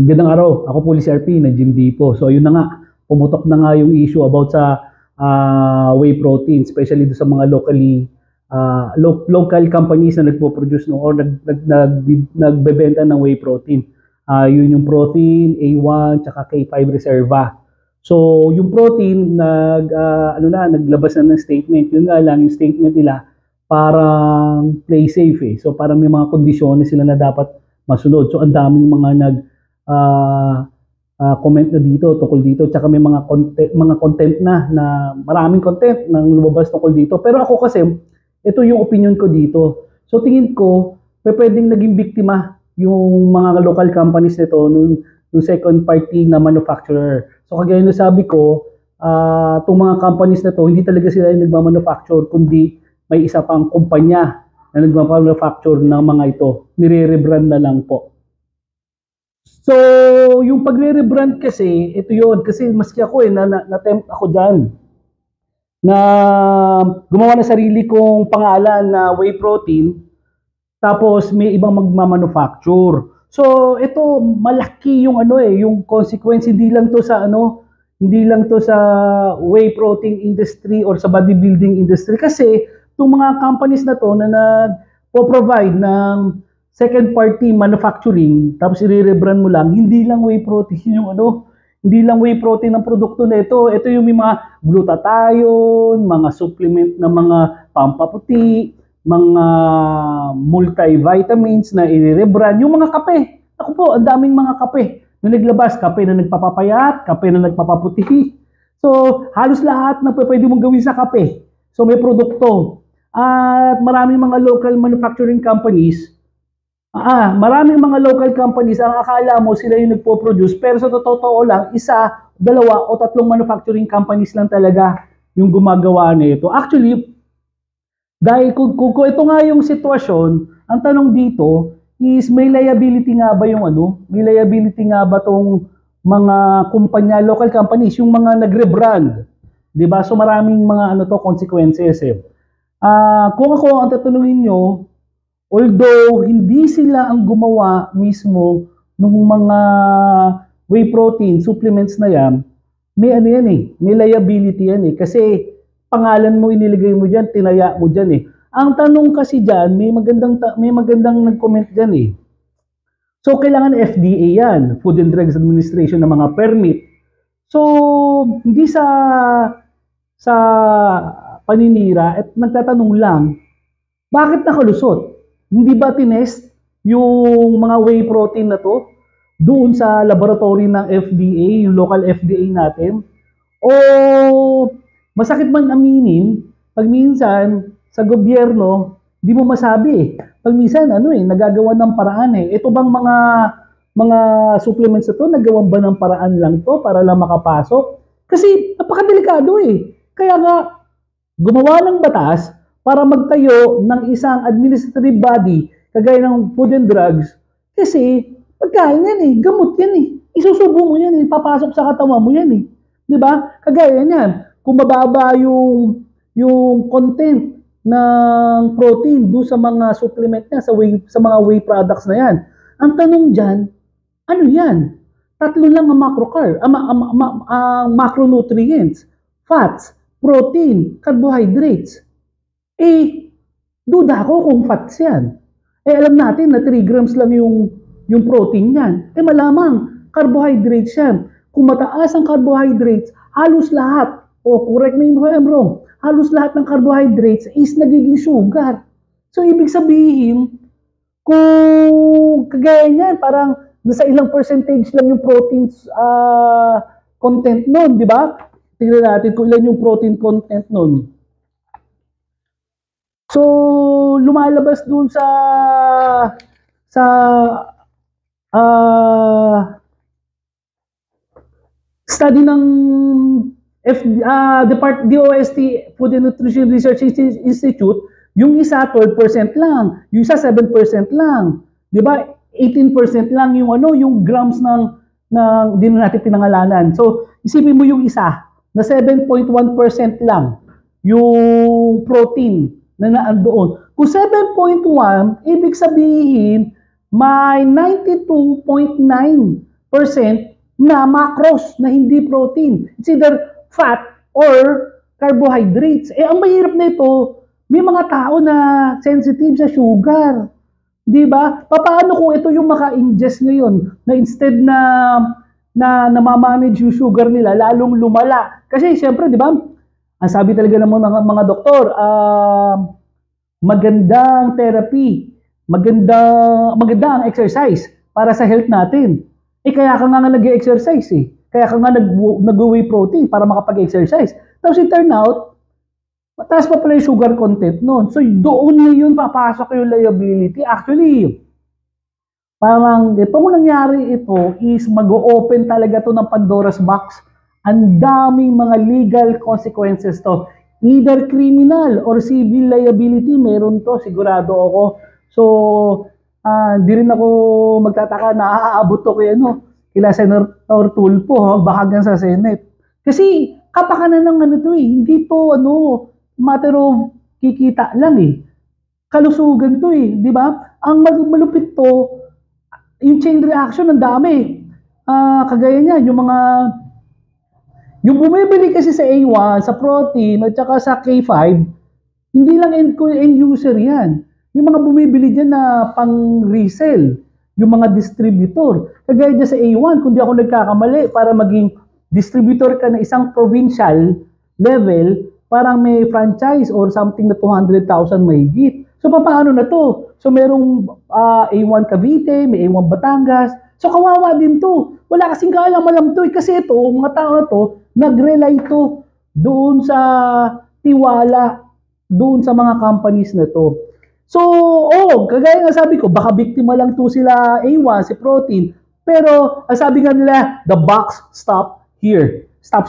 Gandang araw, ako po si RP na Jim Dipo. So ayun na nga, pumutok na nga yung issue about sa whey protein, especially sa mga local companies na nagpo-produce no, or nagbebenta ng whey protein. Yun yung protein, A1, tsaka K5 Reserva. So yung protein, naglabas na ng statement. Yun nga lang, yung statement nila, parang play safe eh. So parang may mga kondisyones sila na dapat masunod. So ang daming mga comment na dito tungkol dito, tsaka may mga content na maraming content nang lumabas tungkol dito. Pero ako kasi, ito yung opinion ko dito. So tingin ko, pwedeng naging biktima yung mga local companies nito nung second party na manufacturer. So kagaya na sabi ko, itong mga companies na to, hindi talaga sila yung nagmamanufacture, kundi may isa pang kumpanya na nagmamanufacture ng mga ito. Nire-rebrand na lang po. So, yung pagre-rebrand kasi, ito yun. Kasi maski ako na-tempt ako dyan na gumawa na sarili kong pangalan na whey protein, tapos may ibang magmamanufacture. So, ito malaki yung yung consequence, hindi lang to sa whey protein industry or sa bodybuilding industry, kasi itong mga companies na to na nagpo-provide ng second party manufacturing, tapos i-rebrand mo lang, hindi lang whey protein yung hindi lang whey protein ang produkto na ito. Ito yung may mga glutathione, mga supplement na mga pampaputi, mga multivitamins na i-rebrand, yung mga kape. Ako po, ang daming mga kape na naglabas, kape na nagpapapayat, kape na nagpapaputi. So, halos lahat na pwede mong gawin sa kape. So, may produkto. At maraming mga local manufacturing companies, maraming mga local companies, ang akala mo sila yung nagpo-produce, pero sa totoo lang, isa, dalawa o tatlong manufacturing companies lang talaga yung gumagawa nito. Actually, dahil kung ito nga yung sitwasyon, ang tanong dito is may liability nga ba may liability nga ba tong mga kumpanya, local companies, yung mga nagre-brand, 'di ba? So maraming mga consequences eh. Kung ako ang tatanungin nyo, although hindi sila ang gumawa mismo ng mga whey protein supplements na yan, may may liability yan eh. Kasi pangalan mo inilagay mo diyan, tinaya mo diyan eh. Ang tanong kasi diyan, may magandang nag-comment diyan eh. So kailangan FDA yan, Food and Drugs Administration ng mga permit. So hindi sa paninira at nagtatanong lang, bakit nakalusot? Hindi ba tinest yung mga whey protein na to doon sa laboratory ng FDA, yung local FDA natin? O masakit man aminin, pag minsan sa gobyerno, di mo masabi eh. Pag minsan nagagawa ng paraan eh. Ito bang mga supplements na to, nagawan ba ng paraan lang to para lang makapasok? Kasi napakadelikado eh. Kaya nga, gumawa ng batas para magtayo ng isang administrative body kagaya ng Food and Drugs, kasi pagkain yan eh, gamot yan eh. Isusubo mo yan eh, papasok sa katawan mo yan eh. 'Di ba? Kagaya niyan, kung mababa yung content ng protein do sa mga supplement niya, sa mga whey products na yan. Ang tanong diyan, ano yan? Tatlo lang ang macronutrients: fats, protein, carbohydrates. Duda ako kung fats yan. Alam natin na 3 grams lang yung protein yan. Malamang carbohydrates yan. Kung mataas ang carbohydrates, halos lahat, correct me if I'm wrong, halos lahat ng carbohydrates is nagiging sugar. So, ibig sabihin, kung kagaya niyan, parang nasa ilang percentage lang yung protein content nun, di ba? Tingnan natin kung ilan yung protein content nun. So, lumalabas dun sa study ng DOST, Food and Nutrition Research Institute, yung isa 12% lang, yung isa 7% lang. 'Di ba? 18% lang yung yung grams ng hindi na natin pinangalanan. So, isipin mo yung isa na 7.1% lang yung protein na naandoon. Kung 7.1, ibig sabihin may 92.9% na macros na hindi protein. It's either fat or carbohydrates. Ang mahirap nito, may mga tao na sensitive sa sugar. 'Di ba? Paano kung ito yung maka-ingest ngayon na instead na namamanage yung sugar nila, lalong lumala. Kasi siyempre, 'di ba? Ang sabi talaga ng mga doktor, magandang therapy, magandang exercise para sa health natin. Kaya ka nga nag-exercise eh. Kaya ka nga nag-whey protein para makapag-exercise. Tapos it turn out, mataas pa pala yung sugar content noon. So doon ngayon papasok yung liability. Actually, parang itong nangyari ito is mag-open talaga to ng Pandora's box. Ang daming mga legal consequences to. Either criminal or civil liability, meron to, sigurado ako. So, hindi rin ako magtataka na aabot to kila Senator Tulfo, baka hanggang sa Senate. Kasi kapakanan ng to eh, hindi to matter of kikita lang eh. Kalusugan to eh, di ba? Ang malupit to, yung chain reaction ang dami. Kagaya niyan, yung bumibili kasi sa A1, sa protein, at saka sa K5, hindi lang end user yan. Yung mga bumibili dyan na pang-resell, yung mga distributor. Kagaya dyan sa A1, kung di ako nagkakamali, para maging distributor ka na isang provincial level, parang may franchise or something na 200,000 mahigit. So, paano na to? So, merong A1 Cavite, may A1 Batangas. So, kawawa din to. Wala kasing kaalam-alam to. Kasi ito, mga tao na to, nag-rely to doon sa tiwala, doon sa mga companies na to. So, kagaya nga sabi ko, baka biktima lang to sila A1, si protein. Pero, ang sabi nga nila, the box stops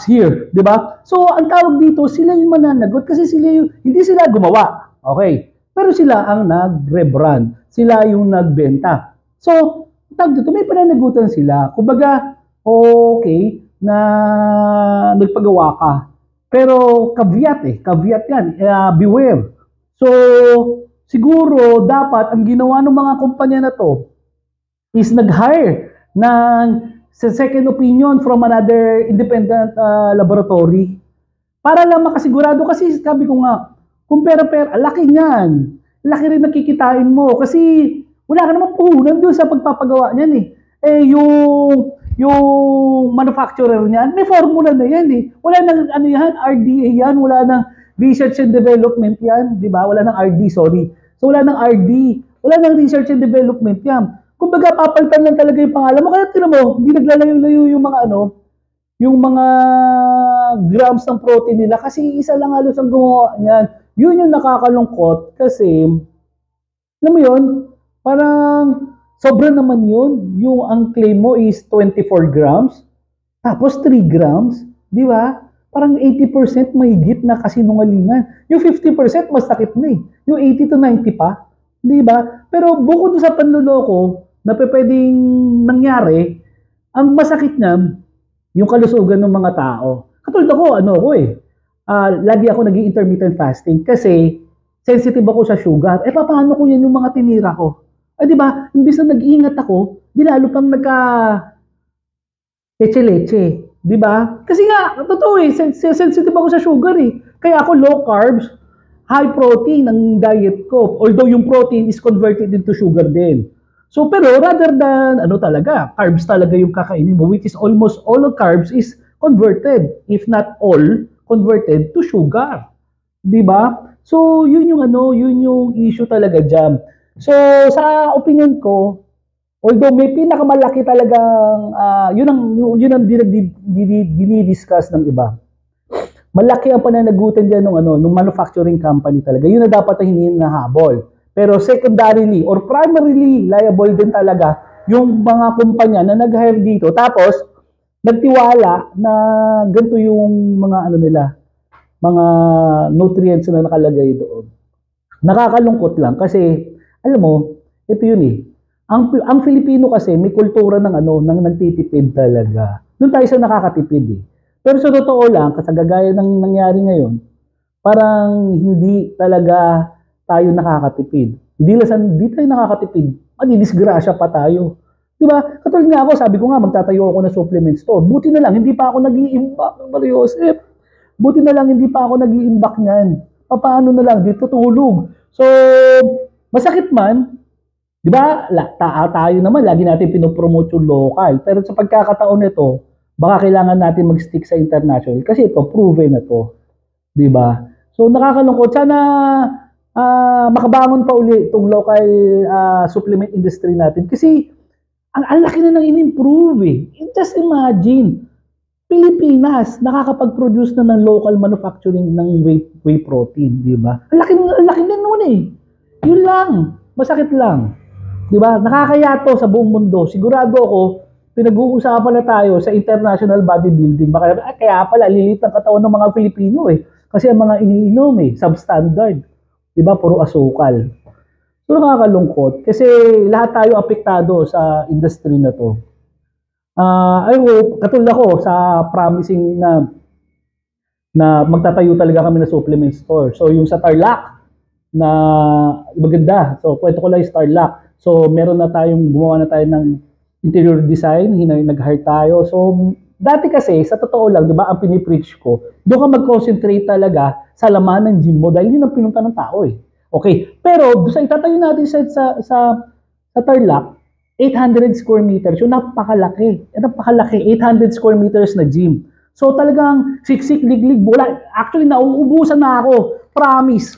here, di ba? So, ang tawag dito, sila yung mananagot kasi hindi sila gumawa. Okay. Pero sila ang nag-rebrand. Sila yung nagbenta. So, tawag dito, may pananagutan sila. Kumbaga, okay, na nagpagawa ka. Pero, caveat yan. Beware. So, siguro, dapat, ang ginawa ng mga kumpanya na to is nag-hire ng second opinion from another independent laboratory. Para lang makasigurado, kasi sabi ko nga, kung pera-pera, laki niyan. Laki rin nakikitain mo. Kasi wala ka naman puhunan doon sa pagpapagawa niyan eh. Yung manufacturer niyan, may formula na yan eh. Wala nang RDA yan, wala nang research and development yan, di ba? Wala nang RD, sorry. So wala nang RD, wala nang research and development yan. Kumbaga, papalitan lang talaga yung pangalan mo. Kaya tinan mo, hindi naglalayo-layo yung mga yung mga grams ng protein nila kasi isa lang halos ang gumawa niyan. Yun yung nakakalungkot kasi, alam mo yun, parang sobra naman yun. Yung ang claim mo is 24 grams, tapos 3 grams, di ba? Parang 80% mahigit na kasinungalingan. Yung 50% mas sakit na eh. Yung 80 to 90 pa, di ba? Pero bukod sa panluloko na pwedeng nangyari, ang masakit niya, yung kalusugan ng mga tao. Katulad ako, lagi ako naging intermittent fasting kasi sensitive ako sa sugar. Paano ko yan yung mga tinira ko? Di ba? Imbis na nag-iingat ako, di lalo pang leche-leche. Di ba? Kasi nga, totoo sensitive ako sa sugar eh. Kaya ako low carbs, high protein ang diet ko. Although yung protein is converted into sugar din. So, pero rather than, carbs talaga yung kakainin mo, which is almost all of carbs is converted, if not all, converted to sugar. Diba? So, yun yung issue talaga dyan. So, sa opinion ko, although may pinakamalaki talagang, yun ang dinidiscuss ng iba. Malaki ang pananagutan dyan ng manufacturing company talaga. Yun na dapat ang hinahabol. Pero secondarily or primarily liable din talaga yung mga kumpanya na nag-hire dito. Tapos, nagtiwala na ganito yung mga mga nutrients na nakalagay doon. Nakakalungkot lang kasi, alam mo, ito yun eh. Ang Filipino kasi may kultura ng nagtitipid talaga. Doon tayo sa nakakatipid eh. Pero sa totoo lang, kasi gagaya ng nangyari ngayon, parang hindi talaga tayo nakakatipid. Hindi tayo nakakatipid. madidisgrasya pa tayo. Di ba? Katulad nga ako, sabi ko nga, magtatayo ako ng supplement store. Buti na lang, hindi pa ako nag-i-imbak, Mario Joseph. Buti na lang, hindi pa ako nag-i-imbak niyan. Paano na lang, dito tulog. So, masakit man, di ba, tayo naman, lagi natin pinopromote yung local. Pero sa pagkakataon nito, baka kailangan natin mag-stick sa international. Kasi ito, proven na to. Di ba? So, nakakalungkot. Sana makabangon pa uli itong local supplement industry natin. Kasi, ang laki na nang in-improve eh. Just imagine, Pilipinas, nakakapag-produce na ng local manufacturing ng whey protein, di ba? Ang laki na nun eh. Yun lang. Masakit lang. Di ba? Nakakayato sa buong mundo. Sigurado ako, pinag-uusapan na tayo sa international bodybuilding. Kaya pala, lilit ang katawan ng mga Pilipino eh. Kasi ang mga iniinom eh, substandard. Di ba? Puro asukal. So nakakalungkot kasi lahat tayo apektado sa industry na to. I hope, katulad ako sa promising na magtatayo talaga kami ng supplement store. So yung sa Tarlac na maganda. So kwento ko lang yung Tarlac. So meron na tayong gumawa na tayo ng interior design, nag-hire tayo. So dati kasi sa totoo lang, 'di ba, ang pinipreach ko, doon ka mag-concentrate talaga sa laman ng gym mo dahil yun ang pinunta ng tao eh. Okay, pero sa itatayo natin sa Tarlac, 800 square meters, yung napakalaki. 800 square meters na gym. So talagang siksik, liglig, wala. Actually, nauubusan na ako. Promise.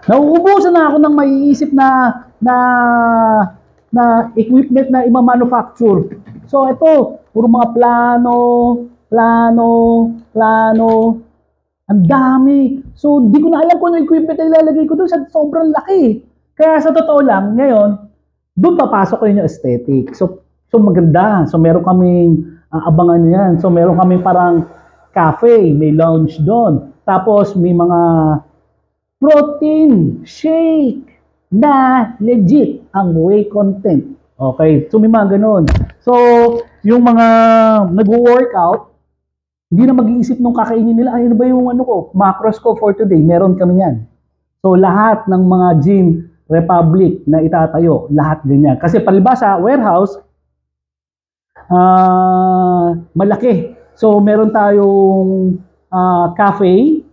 Nauubusan na ako ng maiisip na equipment na ima-manufacture. So ito, puro mga plano. Ang dami. So, di ko na alam kung ano equipment na ilalagay ko doon sa sobrang laki. Kaya sa totoo lang, ngayon, doon papasok ko yung aesthetic. So maganda. So, meron kaming abangan yan. So, meron kaming parang cafe, may lounge doon. Tapos, may mga protein shake na legit ang whey content. Okay? So, may mga ganun. So, yung mga nag-workout, hindi na mag-iisip nung kakainin nila, ay ano ba yung macros ko for today, meron kami yan. So lahat ng mga gym republic na itatayo, lahat ganyan. Kasi palibasa, warehouse, malaki. So meron tayong cafe,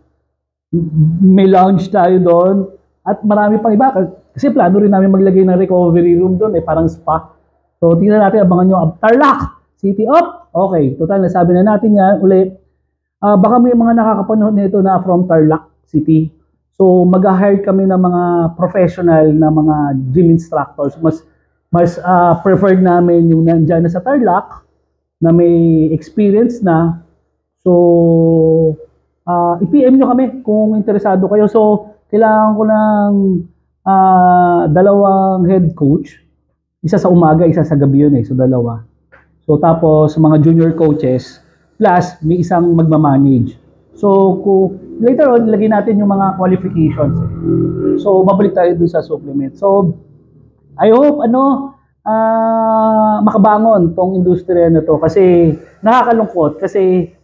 may lounge tayo doon, at marami pang iba. Kasi plano rin namin maglagay ng recovery room doon, parang spa. So tingnan natin, abangan nyo, Tarlac City Up. Okay, total, nasabi na natin yan ulit. Baka may mga nakakapanood nito na from Tarlac City. So, mag-hire kami ng mga professional na mga gym instructors. Mas preferred namin yung nandyan na sa Tarlac na may experience na. So, i-PM nyo kami kung interesado kayo. So, kailangan ko ng dalawang head coach. Isa sa umaga, isa sa gabi yun eh. So, dalawa. So, tapos mga junior coaches, plus may isang magmamanage. So, later on, ilagay natin yung mga qualifications. So, mabalik tayo dun sa supplement. So, I hope, makabangon tong industriya na to. Kasi, nakakalungkot. Kasi,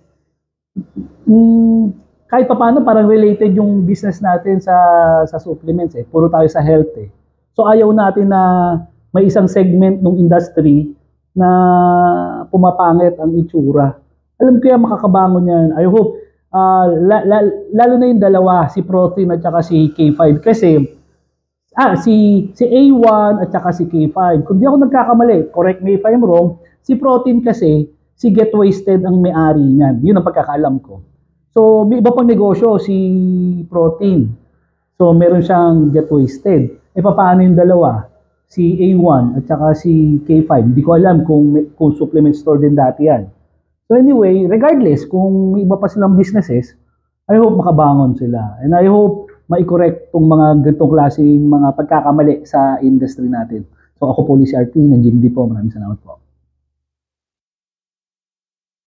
kahit pa paano, parang related yung business natin sa supplements eh. Puro tayo sa health eh. So, ayaw natin na may isang segment ng industry na pumapangit ang itsura. Alam ko yan, makakabangon yan. I hope, lalo na yung dalawa, si Protein at saka si K5. Kasi, si A1 at saka si K5. Kung di ako nagkakamali, correct me if I'm wrong, si Protein kasi, si Get Wasted ang may-ari niyan. Yun ang pagkakaalam ko. So, may iba pang negosyo, si Protein. So, meron siyang Get Wasted. Paano yung dalawa? Si A1 at saka si K5. Hindi ko alam kung supplement store din dati yan. So anyway, regardless, kung may iba pa silang businesses, I hope makabangon sila. And I hope mai-correct itong mga ganitong klaseng mga pagkakamali sa industry natin. So ako po si RP ng GMD po. Maraming salamat po.